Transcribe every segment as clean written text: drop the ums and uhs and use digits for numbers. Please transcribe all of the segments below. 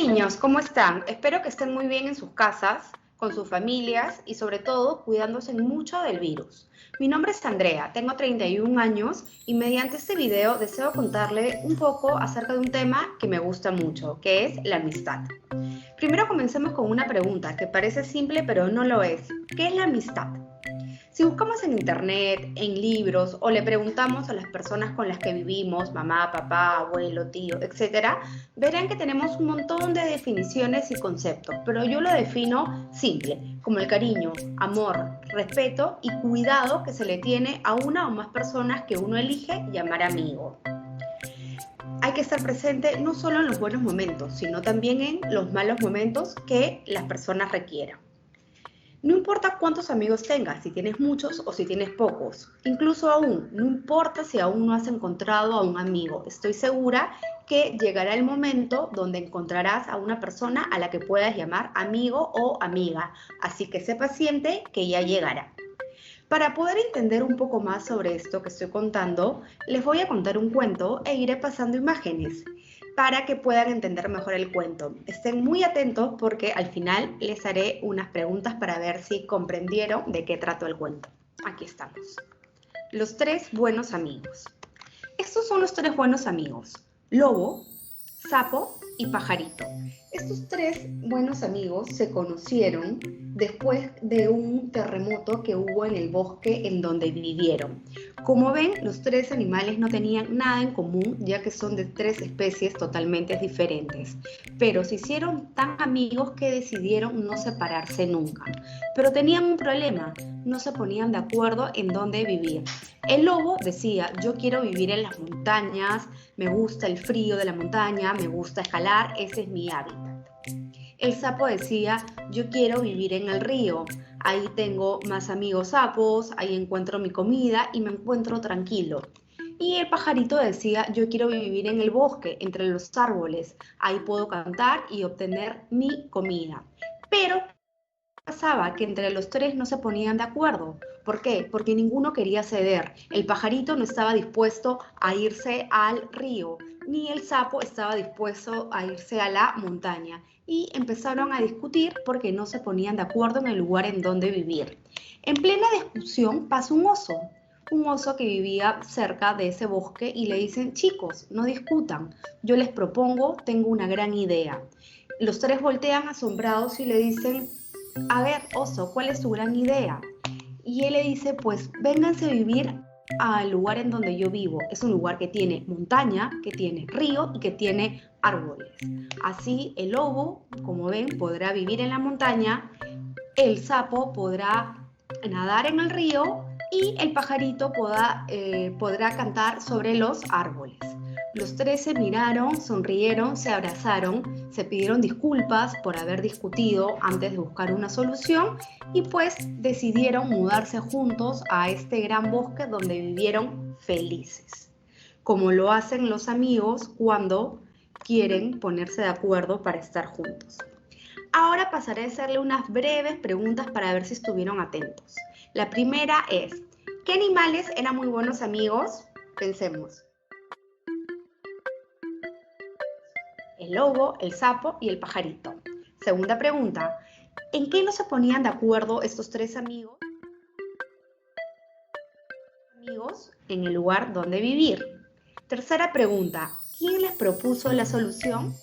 Niños, ¿cómo están? Espero que estén muy bien en sus casas, con sus familias y sobre todo cuidándose mucho del virus. Mi nombre es Andrea, tengo 31 años y mediante este video deseo contarle un poco acerca de un tema que me gusta mucho, que es la amistad. Primero comencemos con una pregunta que parece simple pero no lo es. ¿Qué es la amistad? Si buscamos en internet, en libros o le preguntamos a las personas con las que vivimos, mamá, papá, abuelo, tío, etcétera, verán que tenemos un montón de definiciones y conceptos, pero yo lo defino simple, como el cariño, amor, respeto y cuidado que se le tiene a una o más personas que uno elige llamar amigo. Hay que estar presente no solo en los buenos momentos, sino también en los malos momentos que las personas requieran. No importa cuántos amigos tengas, si tienes muchos o si tienes pocos. Incluso aún, no importa si aún no has encontrado a un amigo. Estoy segura que llegará el momento donde encontrarás a una persona a la que puedas llamar amigo o amiga. Así que sé paciente que ya llegará. Para poder entender un poco más sobre esto que estoy contando, les voy a contar un cuento e iré pasando imágenes para que puedan entender mejor el cuento. Estén muy atentos porque al final les haré unas preguntas para ver si comprendieron de qué trató el cuento. Aquí estamos. Los tres buenos amigos. Estos son los tres buenos amigos: Lobo, Sapo y Pajarito. Estos tres buenos amigos se conocieron después de un terremoto que hubo en el bosque en donde vivieron. Como ven, los tres animales no tenían nada en común, ya que son de tres especies totalmente diferentes, pero se hicieron tan amigos que decidieron no separarse nunca. Pero tenían un problema: no se ponían de acuerdo en dónde vivir. El lobo decía: yo quiero vivir en las montañas, me gusta el frío de la montaña, me gusta escalar, ese es mi hábitat. El sapo decía: yo quiero vivir en el río, ahí tengo más amigos sapos, ahí encuentro mi comida y me encuentro tranquilo. Y el pajarito decía: yo quiero vivir en el bosque, entre los árboles, ahí puedo cantar y obtener mi comida. Pero pasaba que entre los tres no se ponían de acuerdo. ¿Por qué? Porque ninguno quería ceder. El pajarito no estaba dispuesto a irse al río, ni el sapo estaba dispuesto a irse a la montaña. Y empezaron a discutir porque no se ponían de acuerdo en el lugar en donde vivir. En plena discusión pasa un oso que vivía cerca de ese bosque, y le dicen: chicos, no discutan, yo les propongo, tengo una gran idea. Los tres voltean asombrados y le dicen: a ver, oso, ¿cuál es tu gran idea? Y él le dice: pues vénganse a vivir al lugar en donde yo vivo. Es un lugar que tiene montaña, que tiene río y que tiene árboles. Así el lobo, como ven, podrá vivir en la montaña, el sapo podrá nadar en el río y el pajarito podrá cantar sobre los árboles. Los tres se miraron, sonrieron, se abrazaron, se pidieron disculpas por haber discutido antes de buscar una solución y pues decidieron mudarse juntos a este gran bosque donde vivieron felices, como lo hacen los amigos cuando quieren ponerse de acuerdo para estar juntos. Ahora pasaré a hacerle unas breves preguntas para ver si estuvieron atentos. La primera es: ¿qué animales eran muy buenos amigos? Pensemos. El lobo, el sapo y el pajarito. Segunda pregunta: ¿en qué no se ponían de acuerdo estos tres amigos en el lugar donde vivir? Tercera pregunta: ¿quién les propuso la solución?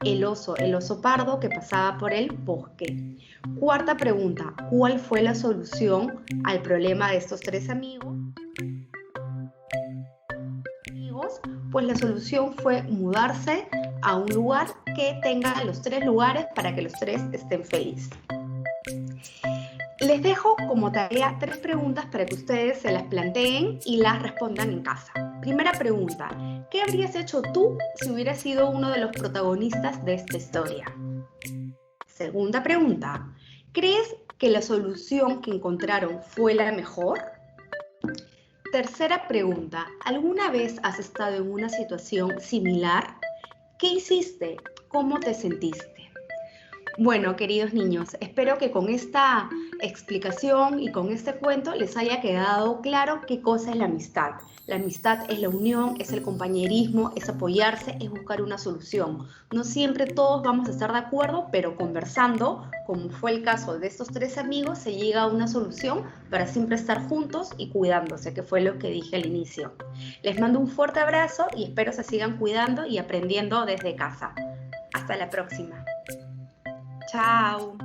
El oso pardo que pasaba por el bosque. Cuarta pregunta: ¿cuál fue la solución al problema de estos tres amigos? Pues la solución fue mudarse a un lugar que tenga los tres lugares para que los tres estén felices. Les dejo como tarea tres preguntas para que ustedes se las planteen y las respondan en casa. Primera pregunta: ¿qué habrías hecho tú si hubieras sido uno de los protagonistas de esta historia? Segunda pregunta: ¿crees que la solución que encontraron fue la mejor? Tercera pregunta: ¿alguna vez has estado en una situación similar? ¿Qué hiciste? ¿Cómo te sentiste? Bueno, queridos niños, espero que con esta explicación y con este cuento les haya quedado claro qué cosa es la amistad. La amistad es la unión, es el compañerismo, es apoyarse, es buscar una solución. No siempre todos vamos a estar de acuerdo, pero conversando, como fue el caso de estos tres amigos, se llega a una solución para siempre estar juntos y cuidándose, que fue lo que dije al inicio. Les mando un fuerte abrazo y espero se sigan cuidando y aprendiendo desde casa. Hasta la próxima. Chao.